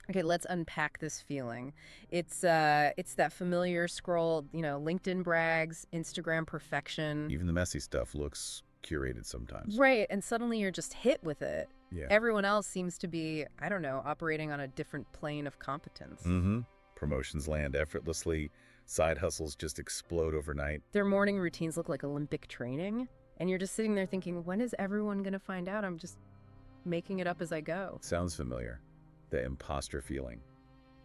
Okay, let's unpack this feeling. It's that familiar scroll, LinkedIn brags, Instagram perfection. Even the messy stuff looks curated sometimes. Right, and suddenly you're just hit with it. Yeah. Everyone else seems to be, I don't know, operating on a different plane of competence. Mm-hmm. Promotions land effortlessly. Side hustles just explode overnight. Their morning routines look like Olympic training, and you're just sitting there thinking, when is everyone going to find out I'm just making it up as I go? Sounds familiar. The imposter feeling.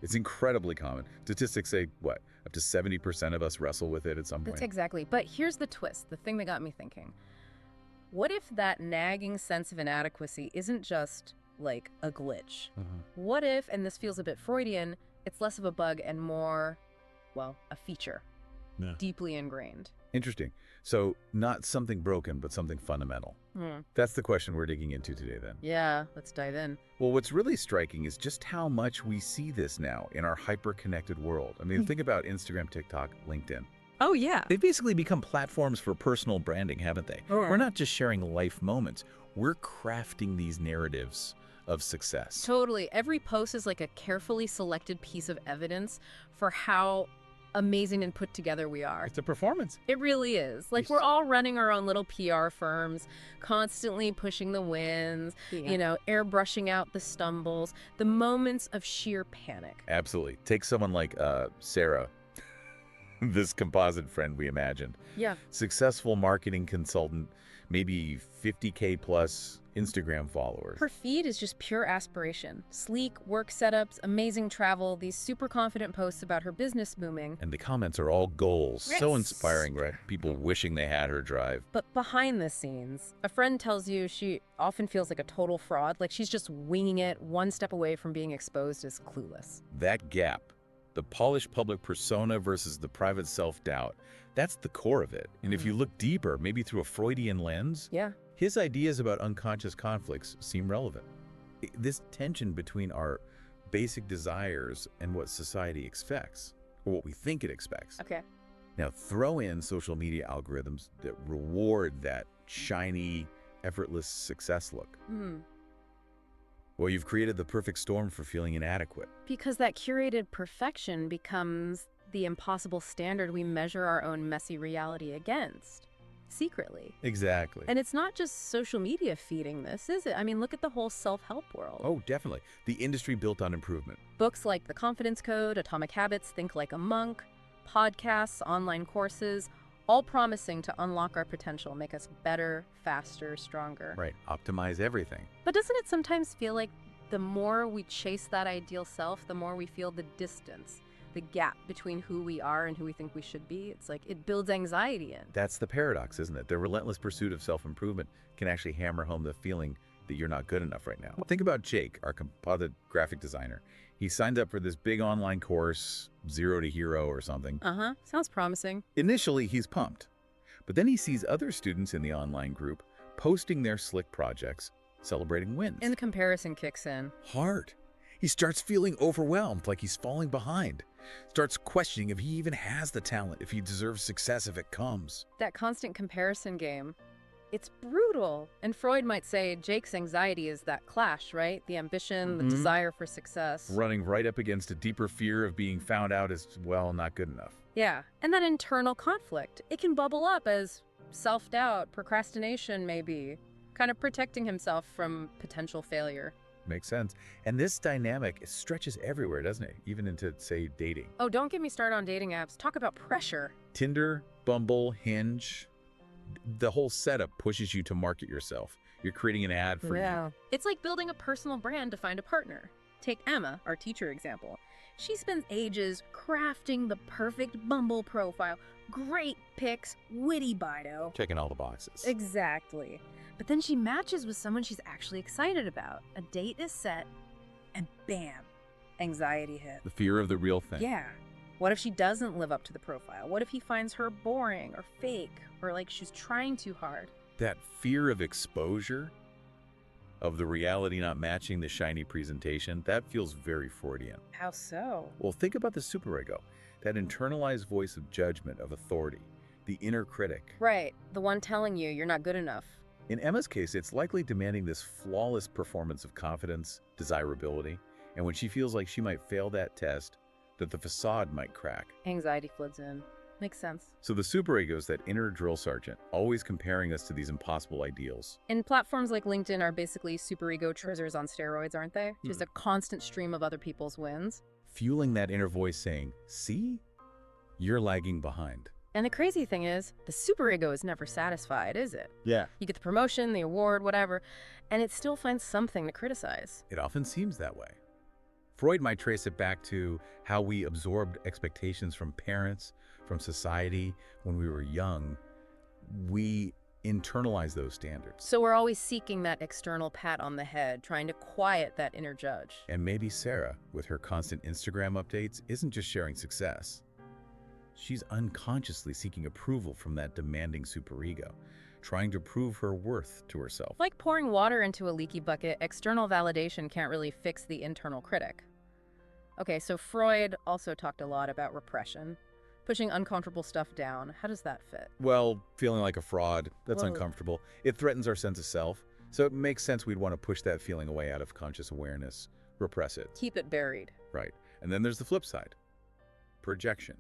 It's incredibly common. Statistics say, what, up to 70% of us wrestle with it at some point? That's exactly. But here's the twist, the thing that got me thinking. What if that nagging sense of inadequacy isn't just like a glitch? What if, and this feels a bit Freudian, it's less of a bug and more, well, a feature, Yeah. deeply ingrained? Interesting. So not something broken, but something fundamental. That's the question we're digging into today then. Yeah, let's dive in. Well, what's really striking is just how much we see this now in our hyper-connected world. I mean, think about Instagram, TikTok, LinkedIn. Oh, yeah. They've basically become platforms for personal branding, haven't they? Yeah. We're not just sharing life moments. We're crafting these narratives of success. Totally. Every post is like a carefully selected piece of evidence for how amazing and put together we are. It's a performance. It really is. Like, we're all running our own little PR firms, constantly pushing the wins, airbrushing out the stumbles, the moments of sheer panic. Absolutely. Take someone like Sarah, this composite friend we imagined. Yeah. Successful marketing consultant, maybe 50K plus Instagram followers. Her feed is just pure aspiration. Sleek work setups, amazing travel, these super confident posts about her business booming. And the comments are all goals. Yes. So inspiring, right? People wishing they had her drive. But behind the scenes, a friend tells you she often feels like a total fraud, like she's just winging it, one step away from being exposed as clueless. That gap, the polished public persona versus the private self-doubt, that's the core of it. And if you look deeper, maybe through a Freudian lens, Yeah. his ideas about unconscious conflicts seem relevant. This tension between our basic desires and what society expects, or what we think it expects. Okay. Now, throw in social media algorithms that reward that shiny, effortless success look. Well, you've created the perfect storm for feeling inadequate. Because that curated perfection becomes the impossible standard we measure our own messy reality against, secretly. Exactly. And it's not just social media feeding this, is it? I mean, look at the whole self-help world. Oh, definitely. The industry built on improvement. Books like The Confidence Code, Atomic Habits, Think Like a Monk, podcasts, online courses, all promising to unlock our potential, make us better, faster, stronger. Right. Optimize everything. But doesn't it sometimes feel like the more we chase that ideal self, the more we feel the distance, the gap between who we are and who we think we should be? It's like it builds anxiety in. That's the paradox, isn't it? The relentless pursuit of self-improvement can actually hammer home the feeling that you're not good enough right now. Think about Jake, our composite graphic designer. He signed up for this big online course, 0 to Hero or something. Sounds promising. Initially, he's pumped. But then he sees other students in the online group posting their slick projects, celebrating wins. And the comparison kicks in. Hard. He starts feeling overwhelmed, like he's falling behind. Starts questioning if he even has the talent, if he deserves success if it comes. That constant comparison game, it's brutal. And Freud might say Jake's anxiety is that clash, right? The ambition, the desire for success. Running right up against a deeper fear of being found out as, well, not good enough. Yeah, and that internal conflict, it can bubble up as self-doubt, procrastination maybe, kind of protecting himself from potential failure. Makes sense. And this dynamic stretches everywhere, doesn't it? Even into, say, dating. Oh, don't get me started on dating apps. Talk about pressure. Tinder, Bumble, Hinge, the whole setup pushes you to market yourself. You're creating an ad for you. It's like building a personal brand to find a partner. Take Emma, our teacher example. She spends ages crafting the perfect Bumble profile. Great pics, witty bio. Checking all the boxes. Exactly. But then she matches with someone she's actually excited about. A date is set, and bam, anxiety hit. The fear of the real thing. Yeah. What if she doesn't live up to the profile? What if he finds her boring or fake or like she's trying too hard? That fear of exposure, of the reality not matching the shiny presentation, that feels very Freudian. How so? Well, think about the superego, that internalized voice of judgment, of authority, the inner critic. Right, the one telling you you're not good enough. In Emma's case, it's likely demanding this flawless performance of confidence, desirability, And when she feels like she might fail that test, that the facade might crack. Anxiety floods in. Makes sense. So the superego is that inner drill sergeant, always comparing us to these impossible ideals. And platforms like LinkedIn are basically superego trizzers on steroids, aren't they? Just a constant stream of other people's wins. Fueling that inner voice saying, see, you're lagging behind. And the crazy thing is, the superego is never satisfied, is it? Yeah. You get the promotion, the award, whatever, and it still finds something to criticize. It often seems that way. Freud might trace it back to how we absorbed expectations from parents, from society. When we were young, we internalize those standards. So we're always seeking that external pat on the head, trying to quiet that inner judge. And maybe Sarah, with her constant Instagram updates, isn't just sharing success. She's unconsciously seeking approval from that demanding superego, trying to prove her worth to herself. Like pouring water into a leaky bucket, external validation can't really fix the internal critic. Okay, so Freud also talked a lot about repression, pushing uncomfortable stuff down. How does that fit? Well, feeling like a fraud, that's Whoa. uncomfortable. It threatens our sense of self, so it makes sense we'd want to push that feeling away out of conscious awareness, repress it. Keep it buried. Right. And then there's the flip side. Projection.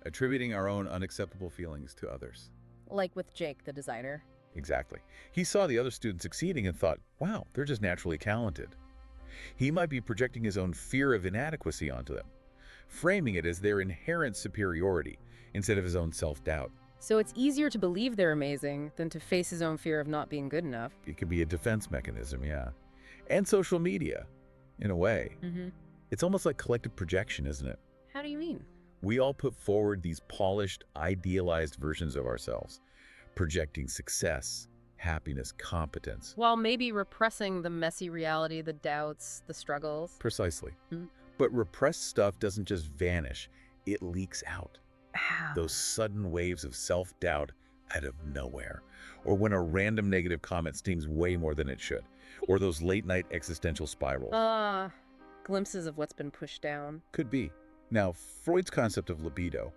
Attributing our own unacceptable feelings to others. Like with Jake, the designer. Exactly. He saw the other students succeeding and thought, wow, they're just naturally talented. He might be projecting his own fear of inadequacy onto them, framing it as their inherent superiority instead of his own self-doubt. So it's easier to believe they're amazing than to face his own fear of not being good enough. It could be a defense mechanism, yeah. And social media, in a way. It's almost like collective projection, isn't it? How do you mean? We all put forward these polished, idealized versions of ourselves, projecting success, happiness, competence. While maybe repressing the messy reality, the doubts, the struggles. Precisely. But repressed stuff doesn't just vanish, it leaks out. How? Those sudden waves of self-doubt out of nowhere. Or when a random negative comment stings way more than it should. Or those late-night existential spirals. Glimpses of what's been pushed down. Could be. Now, Freud's concept of libido,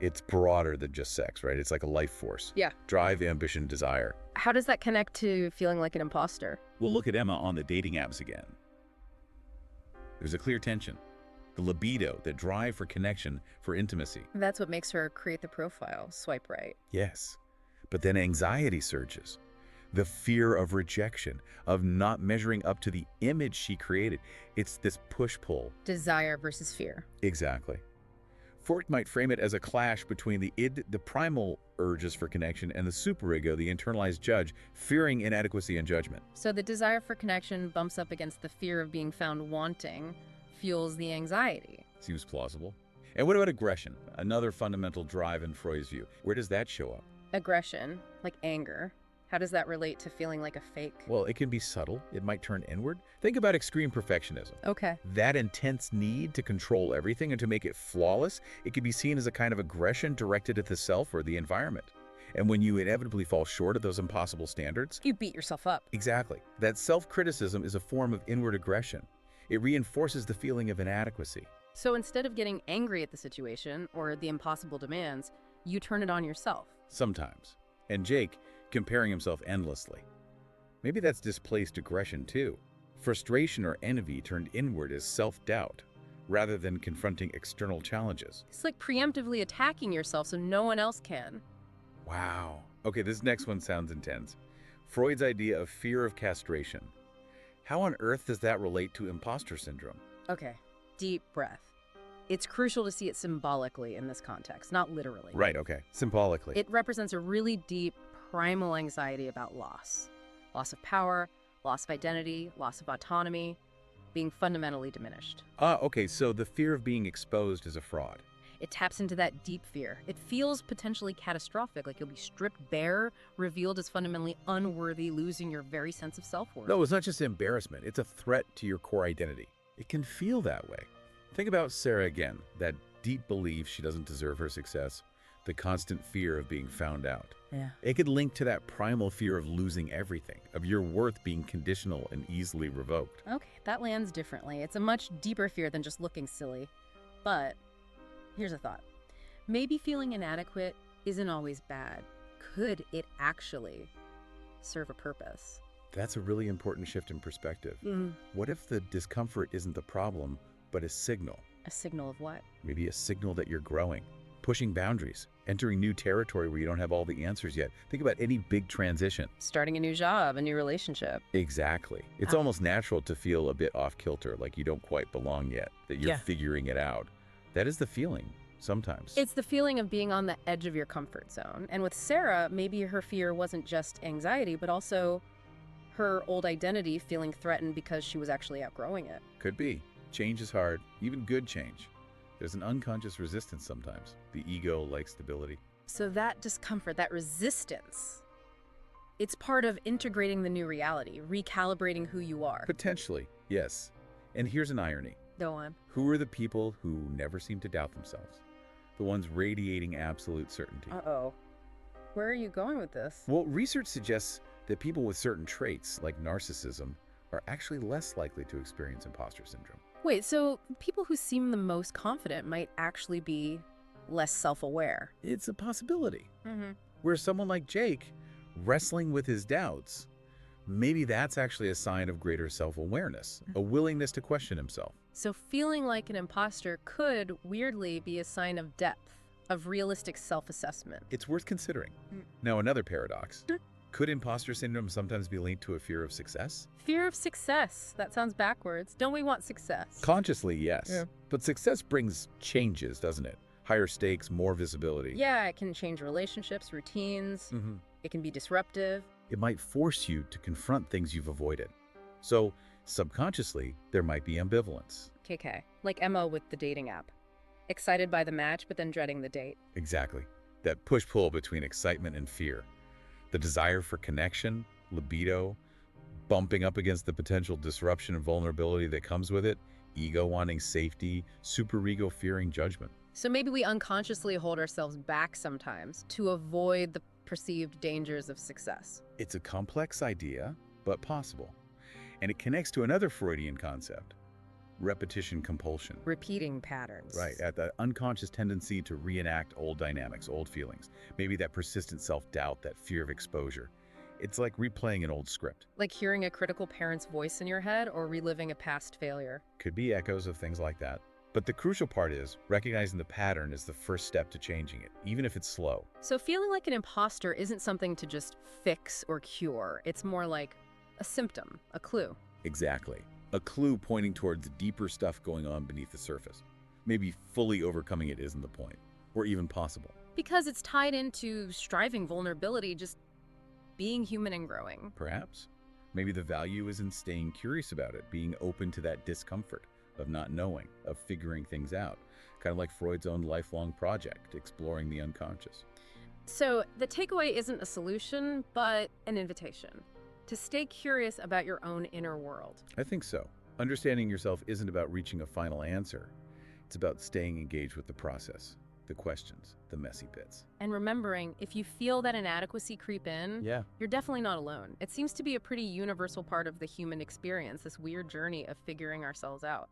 it's broader than just sex, right? It's like a life force. Yeah. Drive, ambition, desire. How does that connect to feeling like an imposter? Well, look at Emma on the dating apps again. There's a clear tension. The libido, the drive for connection, for intimacy. That's what makes her create the profile. Swipe right. Yes. But then anxiety surges. The fear of rejection, of not measuring up to the image she created. It's this push-pull. Desire versus fear. Exactly. Freud might frame it as a clash between the id, the primal urges for connection, and the superego, the internalized judge, fearing inadequacy and judgment. So the desire for connection bumps up against the fear of being found wanting, fuels the anxiety. Seems plausible. And what about aggression? Another fundamental drive in Freud's view. Where does that show up? Aggression, like anger. How does that relate to feeling like a fake? Well, it can be subtle. It might turn inward. Think about extreme perfectionism. Okay. That intense need to control everything and to make it flawless, it can be seen as a kind of aggression directed at the self or the environment. And when you inevitably fall short of those impossible standards, You beat yourself up. exactly, that self-criticism is a form of inward aggression. It reinforces the feeling of inadequacy. So instead of getting angry at the situation or the impossible demands, you turn it on yourself. Sometimes. And Jake, comparing himself endlessly. Maybe that's displaced aggression too. Frustration or envy turned inward as self-doubt, rather than confronting external challenges. It's like preemptively attacking yourself so no one else can. Wow. Okay, this next one sounds intense. Freud's idea of fear of castration. How on earth does that relate to imposter syndrome? Okay, deep breath. It's crucial to see it symbolically in this context, not literally. Right, okay. Symbolically. It represents a really deep, primal anxiety about loss. Loss of power, loss of identity, loss of autonomy, being fundamentally diminished. Okay, so the fear of being exposed as a fraud. It taps into that deep fear. It feels potentially catastrophic, like you'll be stripped bare, revealed as fundamentally unworthy, losing your very sense of self-worth. No, it's not just embarrassment. It's a threat to your core identity. It can feel that way. Think about Sarah again, that deep belief she doesn't deserve her success, the constant fear of being found out. Yeah. It could link to that primal fear of losing everything, of your worth being conditional and easily revoked. Okay, that lands differently. It's a much deeper fear than just looking silly. But here's a thought. Maybe feeling inadequate isn't always bad. Could it actually serve a purpose? That's a really important shift in perspective. What if the discomfort isn't the problem, but a signal? A signal of what? Maybe a signal that you're growing, pushing boundaries, entering new territory where you don't have all the answers yet. Think about any big transition. Starting a new job, a new relationship. Exactly. It's almost natural to feel a bit off kilter, like you don't quite belong yet, that you're figuring it out. That is the feeling sometimes. It's the feeling of being on the edge of your comfort zone. And with Sarah, maybe her fear wasn't just anxiety, but also her old identity feeling threatened because she was actually outgrowing it. Could be. Change is hard, even good change. There's an unconscious resistance sometimes. The ego likes stability. So that discomfort, that resistance, it's part of integrating the new reality, recalibrating who you are. Potentially, yes. And here's an irony. Go on. Who are the people who never seem to doubt themselves? The ones radiating absolute certainty. Uh-oh. Where are you going with this? Well, research suggests that people with certain traits, like narcissism, are actually less likely to experience imposter syndrome. Wait, so people who seem the most confident might actually be less self-aware? It's a possibility. Where someone like Jake, wrestling with his doubts, maybe that's actually a sign of greater self-awareness, a willingness to question himself. So feeling like an imposter could, weirdly, be a sign of depth, of realistic self-assessment. It's worth considering. Now, another paradox. Could imposter syndrome sometimes be linked to a fear of success? Fear of success. That sounds backwards. Don't we want success? Consciously, yes. But success brings changes, doesn't it? Higher stakes, more visibility. Yeah, it can change relationships, routines. It can be disruptive. It might force you to confront things you've avoided. So, subconsciously, there might be ambivalence. KK. Like Emma with the dating app. Excited by the match, but then dreading the date. Exactly. That push-pull between excitement and fear. The desire for connection, libido, bumping up against the potential disruption and vulnerability that comes with it, ego wanting safety, superego fearing judgment. So maybe we unconsciously hold ourselves back sometimes to avoid the perceived dangers of success. It's a complex idea, but possible. And it connects to another Freudian concept, repetition compulsion. Repeating patterns. Right, at the unconscious tendency to reenact old dynamics, old feelings. Maybe that persistent self-doubt, that fear of exposure. It's like replaying an old script. Like hearing a critical parent's voice in your head or reliving a past failure. Could be echoes of things like that. But the crucial part is, recognizing the pattern is the first step to changing it, even if it's slow. So feeling like an imposter isn't something to just fix or cure. It's more like a symptom, a clue. Exactly. A clue pointing towards deeper stuff going on beneath the surface. Maybe fully overcoming it isn't the point, or even possible. Because it's tied into striving, vulnerability, just being human and growing. Perhaps. Maybe the value is in staying curious about it, being open to that discomfort of not knowing, of figuring things out. Kind of like Freud's own lifelong project, exploring the unconscious. So the takeaway isn't a solution, but an invitation to stay curious about your own inner world. I think so. Understanding yourself isn't about reaching a final answer. It's about staying engaged with the process, the questions, the messy bits. And remembering, if you feel that inadequacy creep in, you're definitely not alone. It seems to be a pretty universal part of the human experience, this weird journey of figuring ourselves out.